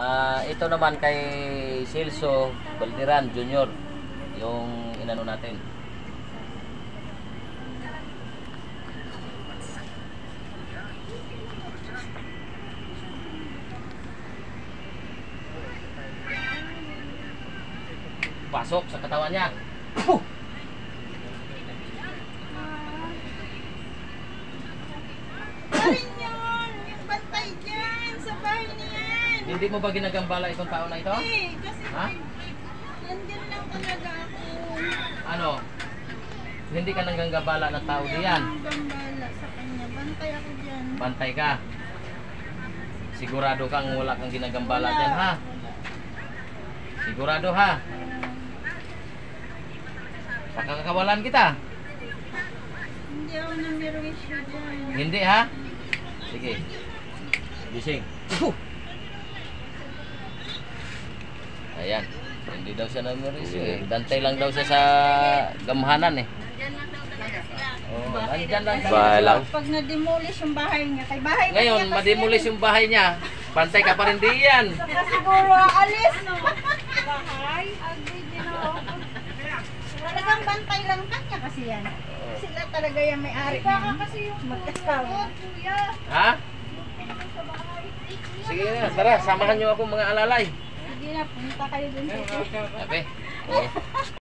Ito naman kay Celso Balderan Jr. Yung inano natin. Pasok sa katawan niya. Parin yun! Yung bantay dyan! Sa bahay niyan! Hindi mo ba ginagambala itong tao na ito? Eh, kasi Ha? nandyan lang talaga ako. Ano? Hindi ka nanggagambala ng tao diyan. Hindi ako gambala sa kanya. Bantay ako dyan. Bantay ka. Sigurado kang wala kang ginagambala diyan, ha? Sigurado, ha? Pakakakawalan kita. Hindi ako namirwisyo dyan. Hindi, ha? Sige. Gising. Ayan. Hindi daw siya namirwisyo eh. Dantay lang daw siya sa gamhanan eh. Oh, nandyan lang talaga Bahay sila. lang. Pag na-demolish yung bahay niya, kay bahay na Ngayon, niya kasi madimulis yung bahay niya. Bantay ka pa rin diyan. Saka siguro aalis, no? Bahay? Talagang bantay lang kanya kasi yan. Sila talaga yung may-ari niya. Kasi yung magkasawa. Ha? Sige na, tara, samahan niyo ako mga alalay. Sige na, punta kayo dun sa Sabi.